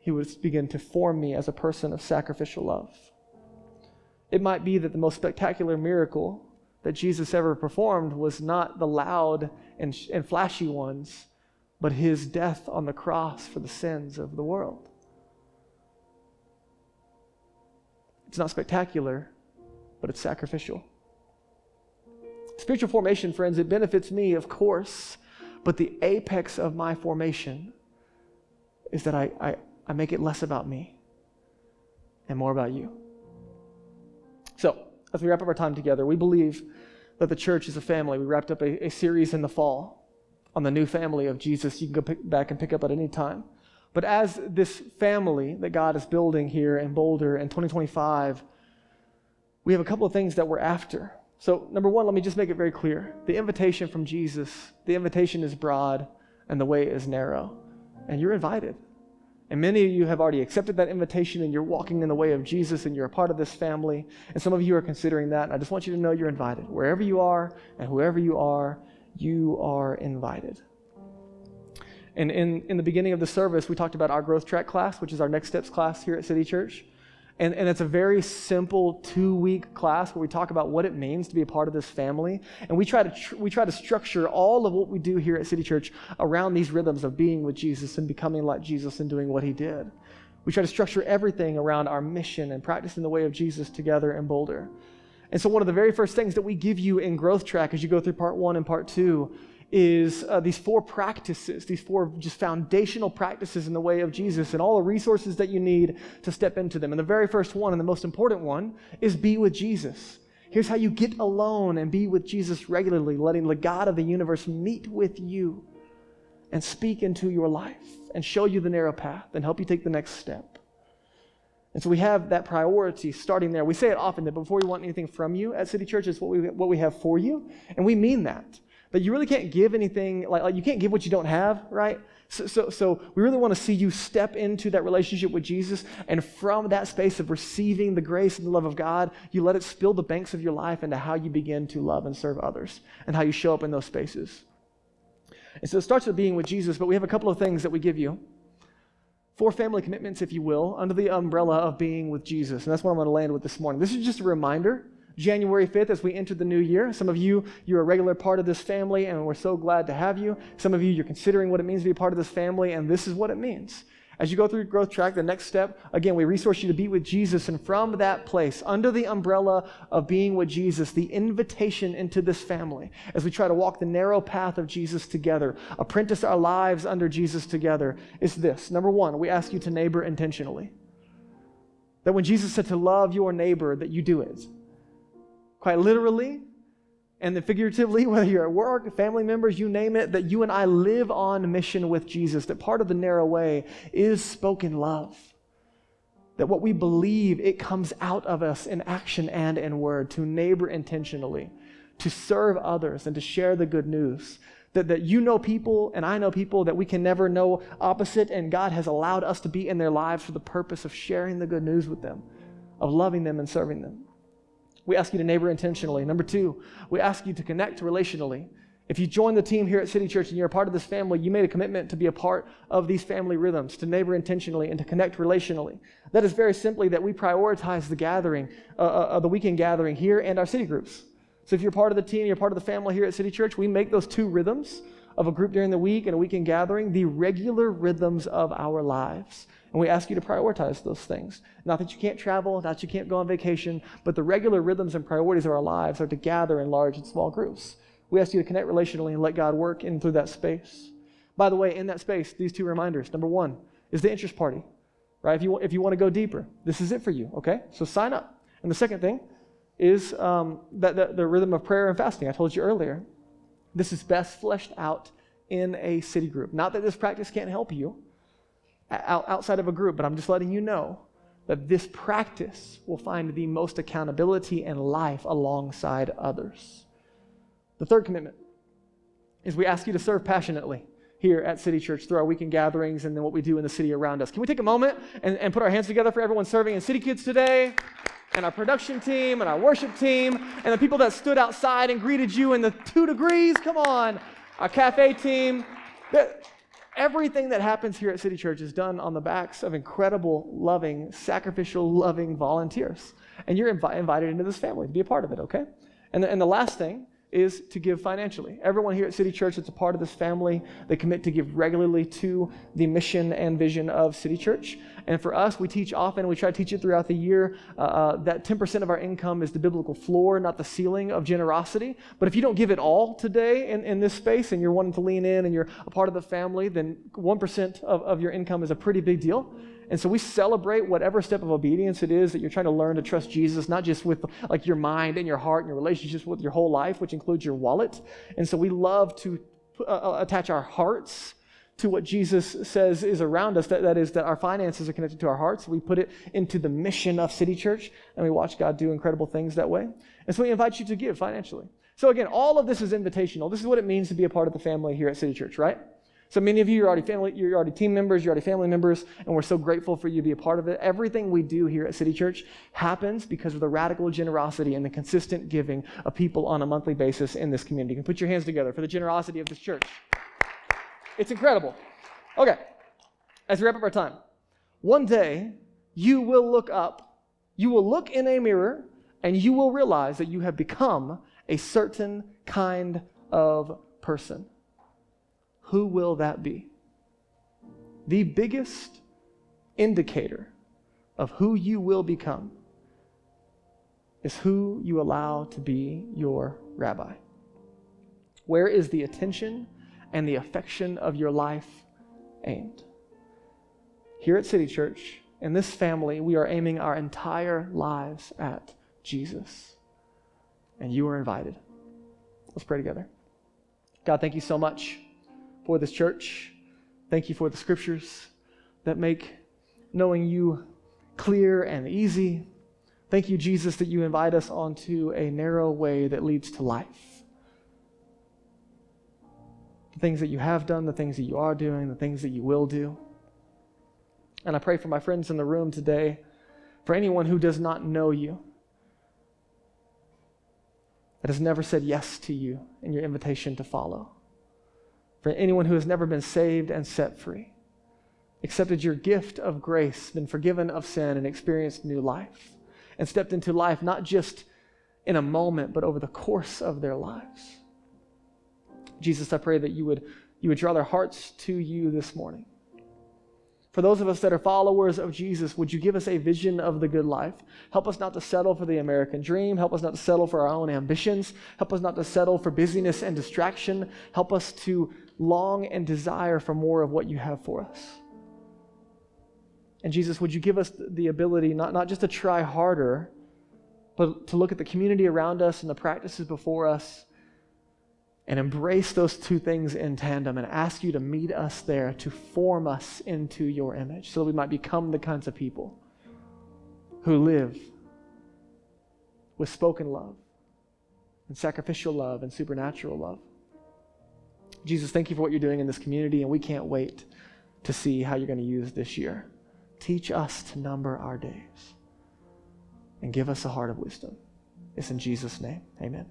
he would begin to form me as a person of sacrificial love. It might be that the most spectacular miracle that Jesus ever performed was not the loud and flashy ones, but his death on the cross for the sins of the world. It's not spectacular, but it's sacrificial. Spiritual formation, friends, it benefits me, of course, but the apex of my formation is that I make it less about me and more about you. So, as we wrap up our time together, we believe that the church is a family. We wrapped up a series in the fall on the new family of Jesus. You can go back and pick up at any time. But as this family that God is building here in Boulder in 2025, we have a couple of things that we're after. So, number one, let me just make it very clear. The invitation from Jesus, the invitation is broad and the way is narrow. And you're invited. And many of you have already accepted that invitation and you're walking in the way of Jesus and you're a part of this family. And some of you are considering that. And I just want you to know you're invited. Wherever you are and whoever you are invited. And in the beginning of the service, we talked about our Growth Track class, which is our Next Steps class here at City Church. And it's a very simple 2-week class where we talk about what it means to be a part of this family. And we try to structure all of what we do here at City Church around these rhythms of being with Jesus and becoming like Jesus and doing what he did. We try to structure everything around our mission and practicing the way of Jesus together in Boulder. And so one of the very first things that we give you in Growth Track as you go through part 1 and part 2 is these 4 practices, these 4 just foundational practices in the way of Jesus and all the resources that you need to step into them. And the very first one and the most important one is be with Jesus. Here's how you get alone and be with Jesus regularly, letting the God of the universe meet with you and speak into your life and show you the narrow path and help you take the next step. And so we have that priority starting there. We say it often that before we want anything from you at City Church, it's what we have for you. And we mean that. But you really can't give anything, like you can't give what you don't have, right? So we really want to see you step into that relationship with Jesus, and from that space of receiving the grace and the love of God, you let it spill the banks of your life into how you begin to love and serve others, and how you show up in those spaces. And so it starts with being with Jesus, but we have a couple of things that we give you. 4 family commitments, if you will, under the umbrella of being with Jesus. And that's what I'm going to land with this morning. This is just a reminder. January 5th, as we enter the new year. Some of you, you're a regular part of this family, and we're so glad to have you. Some of you, you're considering what it means to be a part of this family, and this is what it means. As you go through Growth Track, the next step, again, we resource you to be with Jesus, and from that place, under the umbrella of being with Jesus, the invitation into this family, as we try to walk the narrow path of Jesus together, apprentice our lives under Jesus together, is this. Number 1, we ask you to neighbor intentionally. That when Jesus said to love your neighbor, that you do it. Quite literally, and then figuratively, whether you're at work, family members, you name it, that you and I live on mission with Jesus, that part of the narrow way is spoken love. That what we believe, it comes out of us in action and in word, to neighbor intentionally, to serve others, and to share the good news. That you know people, and I know people that we can never know opposite, and God has allowed us to be in their lives for the purpose of sharing the good news with them, of loving them and serving them. We ask you to neighbor intentionally. Number 2, we ask you to connect relationally. If you join the team here at City Church and you're a part of this family, you made a commitment to be a part of these family rhythms, to neighbor intentionally and to connect relationally. That is very simply that we prioritize the gathering, the weekend gathering here and our city groups. So if you're part of the team, you're part of the family here at City Church, we make those 2 rhythms of a group during the week and a weekend gathering, the regular rhythms of our lives. And we ask you to prioritize those things. Not that you can't travel, not that you can't go on vacation, but the regular rhythms and priorities of our lives are to gather in large and small groups. We ask you to connect relationally and let God work in through that space. By the way, in that space, these two reminders. Number one is the interest party, right? If you want to go deeper, this is it for you, okay? So sign up. And the second thing is the rhythm of prayer and fasting. I told you earlier, this is best fleshed out in a city group. Not that this practice can't help you outside of a group, but I'm just letting you know that this practice will find the most accountability and life alongside others. The third commitment is we ask you to serve passionately here at City Church through our weekend gatherings and then what we do in the city around us. Can we take a moment and put our hands together for everyone serving in City Kids today, and our production team and our worship team, and the people that stood outside and greeted you in the 2 degrees? Come on. Our cafe team. Everything that happens here at City Church is done on the backs of incredible, loving, sacrificial, loving volunteers. And you're invited into this family to be a part of it, okay? And the last thing is to give financially. Everyone here at City Church that's a part of this family, they commit to give regularly to the mission and vision of City Church. And for us, we teach often, we try to teach it throughout the year, that 10% of our income is the biblical floor, not the ceiling of generosity. But if you don't give it all today in this space and you're wanting to lean in and you're a part of the family, then 1% of your income is a pretty big deal. And so we celebrate whatever step of obedience it is that you're trying to learn to trust Jesus, not just with like your mind and your heart and your relationships with your whole life, which includes your wallet. And so we love to attach our hearts to what Jesus says is around us. That is that our finances are connected to our hearts. We put it into the mission of City Church, and we watch God do incredible things that way. And so we invite you to give financially. So again, all of this is invitational. This is what it means to be a part of the family here at City Church, right? So many of you are already family, you're already team members, you're already family members, and we're so grateful for you to be a part of it. Everything we do here at City Church happens because of the radical generosity and the consistent giving of people on a monthly basis in this community. You can put your hands together for the generosity of this church. It's incredible. Okay, as we wrap up our time, one day you will look up, you will look in a mirror, and you will realize that you have become a certain kind of person. Who will that be? The biggest indicator of who you will become is who you allow to be your rabbi. Where is the attention and the affection of your life aimed? Here at City Church, in this family, we are aiming our entire lives at Jesus. And you are invited. Let's pray together. God, thank you so much for this church. Thank you for the scriptures that make knowing you clear and easy. Thank you, Jesus, that you invite us onto a narrow way that leads to life. The things that you have done, the things that you are doing, the things that you will do. And I pray for my friends in the room today, for anyone who does not know you, that has never said yes to you and your invitation to follow. For anyone who has never been saved and set free, accepted your gift of grace, been forgiven of sin, and experienced new life, and stepped into life not just in a moment, but over the course of their lives. Jesus, I pray that you would draw their hearts to you this morning. For those of us that are followers of Jesus, would you give us a vision of the good life? Help us not to settle for the American dream. Help us not to settle for our own ambitions. Help us not to settle for busyness and distraction. Help us to long and desire for more of what you have for us. And Jesus, would you give us the ability not just to try harder, but to look at the community around us and the practices before us and embrace those two things in tandem and ask you to meet us there, to form us into your image so that we might become the kinds of people who live with spoken love and sacrificial love and supernatural love. Jesus, thank you for what you're doing in this community, and we can't wait to see how you're going to use this year. Teach us to number our days and give us a heart of wisdom. It's in Jesus' name. Amen.